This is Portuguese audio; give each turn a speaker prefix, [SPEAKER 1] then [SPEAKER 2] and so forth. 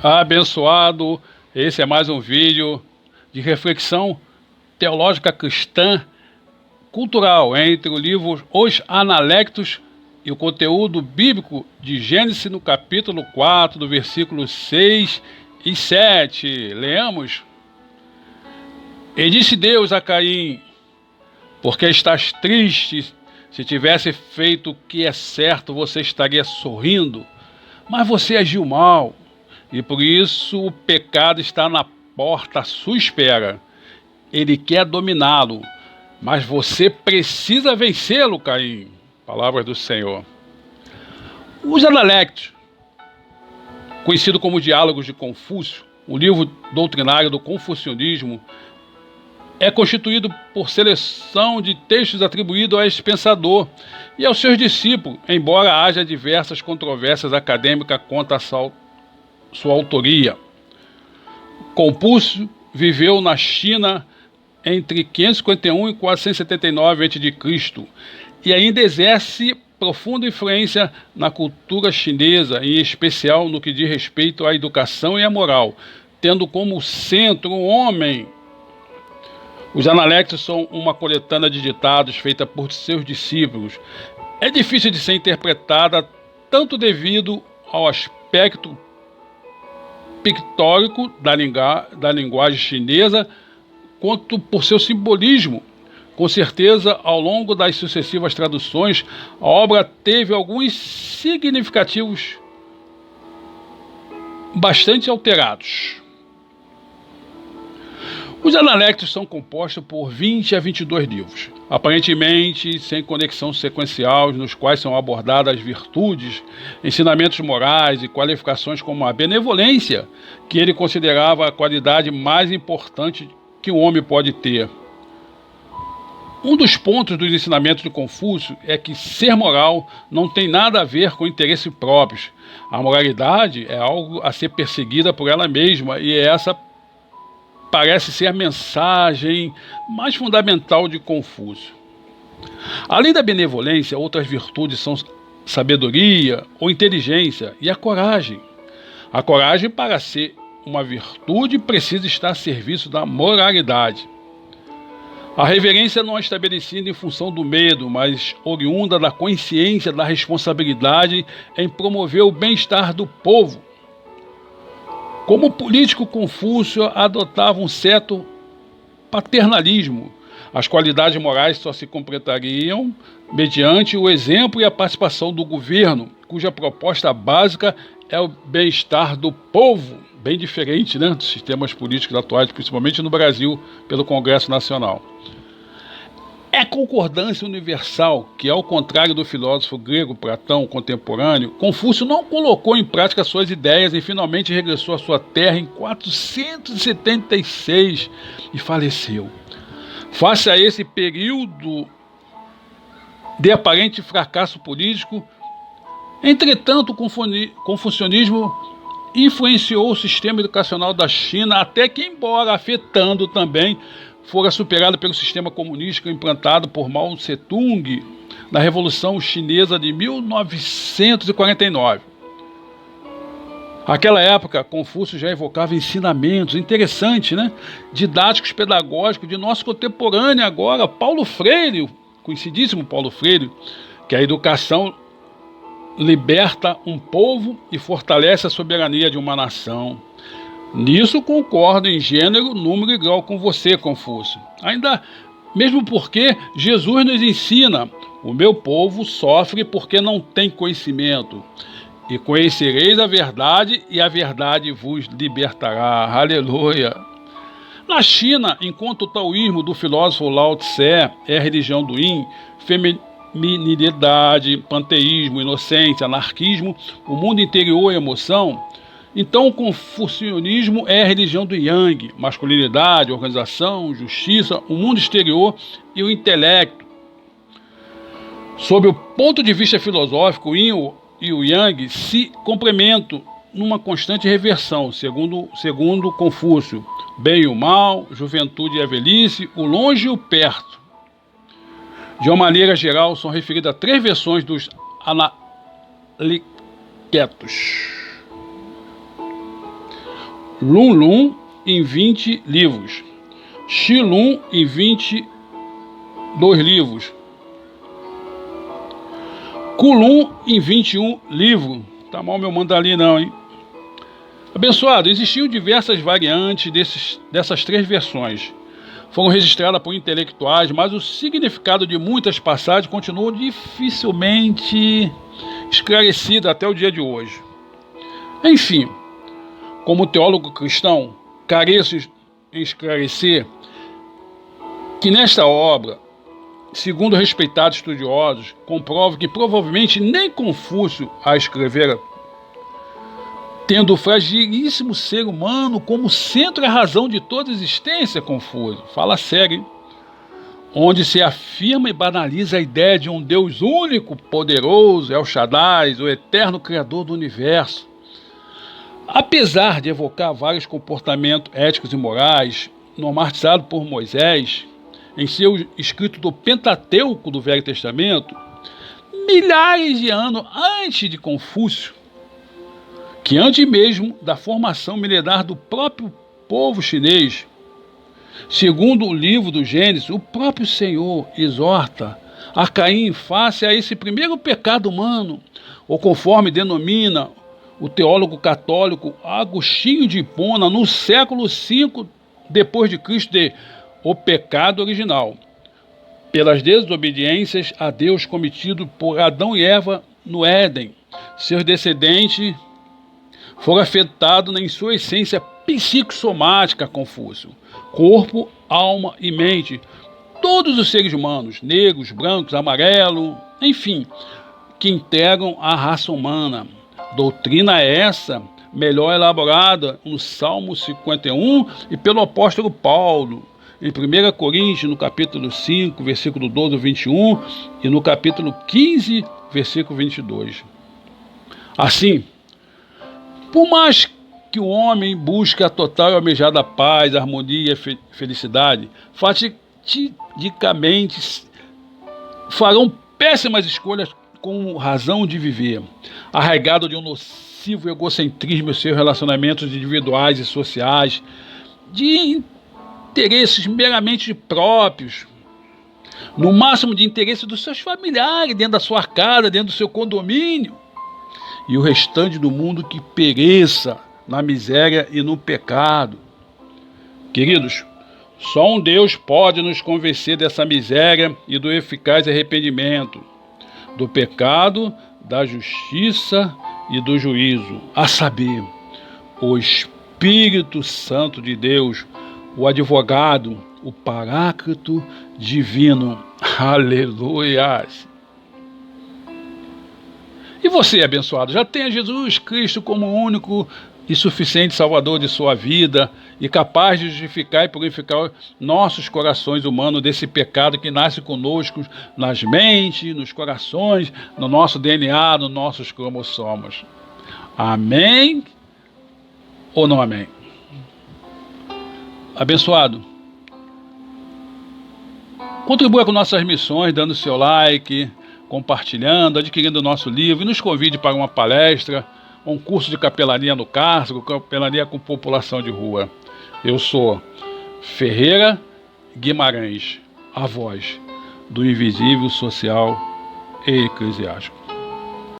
[SPEAKER 1] Abençoado, esse é mais um vídeo de reflexão teológica cristã cultural entre o livro Os Analectos e o conteúdo bíblico de Gênesis no capítulo 4, do versículo 6 e 7. Leamos. E disse Deus a Caim: porque estás triste? Se tivesse feito o que é certo, você estaria sorrindo, mas você agiu mal. E por isso o pecado está na porta à sua espera. Ele quer dominá-lo, mas você precisa vencê-lo, Caim. Palavras do Senhor. Os Analectos, conhecido como Diálogos de Confúcio, o livro doutrinário do confucionismo, é constituído por seleção de textos atribuídos a este pensador e aos seus discípulos, embora haja diversas controvérsias acadêmicas quanto a sua autoria. Confúcio viveu na China entre 551 e 479 a.C. e ainda exerce profunda influência na cultura chinesa, em especial no que diz respeito à educação e à moral, tendo como centro o homem. Os Analectos são uma coletânea de ditados feita por seus discípulos. É difícil de ser interpretada tanto devido ao aspecto pictórico da linguagem chinesa, quanto por seu simbolismo. Com certeza, ao longo das sucessivas traduções, a obra teve alguns significativos bastante alterados. Os Analectos são compostos por 20 a 22 livros, aparentemente sem conexão sequencial, nos quais são abordadas virtudes, ensinamentos morais e qualificações como a benevolência, que ele considerava a qualidade mais importante que o homem pode ter. Um dos pontos dos ensinamentos de Confúcio é que ser moral não tem nada a ver com interesses próprios. A moralidade é algo a ser perseguida por ela mesma, e essa parece ser a mensagem mais fundamental de Confúcio. Além da benevolência, outras virtudes são sabedoria ou inteligência e a coragem. A coragem, para ser uma virtude, precisa estar a serviço da moralidade. A reverência não é estabelecida em função do medo, mas oriunda da consciência da responsabilidade em promover o bem-estar do povo. Como político, Confúcio adotava um certo paternalismo. As qualidades morais só se completariam mediante o exemplo e a participação do governo, cuja proposta básica é o bem-estar do povo, bem diferente, dos sistemas políticos atuais, principalmente no Brasil, pelo Congresso Nacional. É concordância universal que, ao contrário do filósofo grego Platão contemporâneo, Confúcio não colocou em prática suas ideias e finalmente regressou à sua terra em 476 e faleceu. Face a esse período de aparente fracasso político, entretanto, o confucionismo influenciou o sistema educacional da China até que, embora afetando também, fora superado pelo sistema comunista implantado por Mao Tse-tung na Revolução Chinesa de 1949. Naquela época, Confúcio já evocava ensinamentos interessantes, didáticos, pedagógicos, de nosso contemporâneo agora, Paulo Freire, o conhecidíssimo Paulo Freire, que a educação liberta um povo e fortalece a soberania de uma nação. Nisso concordo em gênero, número e grau com você, Confúcio. Ainda mesmo porque Jesus nos ensina: o meu povo sofre porque não tem conhecimento. E conhecereis a verdade, e a verdade vos libertará. Aleluia! Na China, enquanto o taoísmo do filósofo Lao Tse é a religião do Yin, feminilidade, panteísmo, inocência, anarquismo, o mundo interior e emoção, então o confucionismo é a religião do Yang, masculinidade, organização, justiça, o mundo exterior e o intelecto. Sob o ponto de vista filosófico, o Yin e o Yang se complementam numa constante reversão, segundo Confúcio: bem e o mal, juventude e a velhice, o longe e o perto. De uma maneira geral, são referidas a 3 versões dos Analectos. Lum em 20 livros. Shilum em 22 livros. Kulum em 21 livros. Tá mal meu mandarim não, hein? Abençoado, existiam diversas variantes dessas três versões. Foram registradas por intelectuais, mas o significado de muitas passagens continuou dificilmente esclarecido até o dia de hoje. Enfim, como teólogo cristão, careço em esclarecer que nesta obra, segundo respeitados estudiosos, comprovam que provavelmente nem Confúcio a escrevera, tendo o fragilíssimo ser humano como centro e razão de toda a existência. Confúcio, fala sério, hein? Onde se afirma e banaliza a ideia de um Deus único, poderoso, El Shaddai, o eterno Criador do universo. Apesar de evocar vários comportamentos éticos e morais, normatizado por Moisés, em seu escrito do Pentateuco do Velho Testamento, milhares de anos antes de Confúcio, que antes mesmo da formação milenar do próprio povo chinês, segundo o livro do Gênesis, o próprio Senhor exorta a cair em face a esse primeiro pecado humano, ou conforme denomina o teólogo católico Agostinho de Hipona, no século V depois de Cristo, de o pecado original, pelas desobediências a Deus cometido por Adão e Eva no Éden. Seus descendentes foram afetados em sua essência psicossomática, Confúcio, corpo, alma e mente. Todos os seres humanos, negros, brancos, amarelos, enfim, que integram a raça humana. Doutrina essa, melhor elaborada no Salmo 51 e pelo apóstolo Paulo, em 1 Coríntios, no capítulo 5, versículo 12 ao 21, e no capítulo 15, versículo 22. Assim, por mais que o homem busque a total e almejada paz, harmonia e felicidade, fatidicamente farão péssimas escolhas com razão de viver, arraigado de um nocivo egocentrismo em seus relacionamentos individuais e sociais, de interesses meramente próprios, no máximo de interesse dos seus familiares, dentro da sua casa, dentro do seu condomínio, e o restante do mundo que pereça na miséria e no pecado. Queridos, só um Deus pode nos convencer dessa miséria e do eficaz arrependimento, do pecado, da justiça e do juízo, a saber, o Espírito Santo de Deus, o advogado, o Paráclito divino. Aleluia! E você, abençoado, já tem a Jesus Cristo como único e suficiente Salvador de sua vida e capaz de justificar e purificar nossos corações humanos desse pecado que nasce conosco nas mentes, nos corações, no nosso DNA, nos nossos cromossomos. Amém ou não amém? Abençoado, contribua com nossas missões, dando seu like, compartilhando, adquirindo o nosso livro e nos convide para uma palestra, um curso de capelania no Cárcere, capelania com população de rua. Eu sou Ferreira Guimarães, a voz do invisível social e eclesiástico.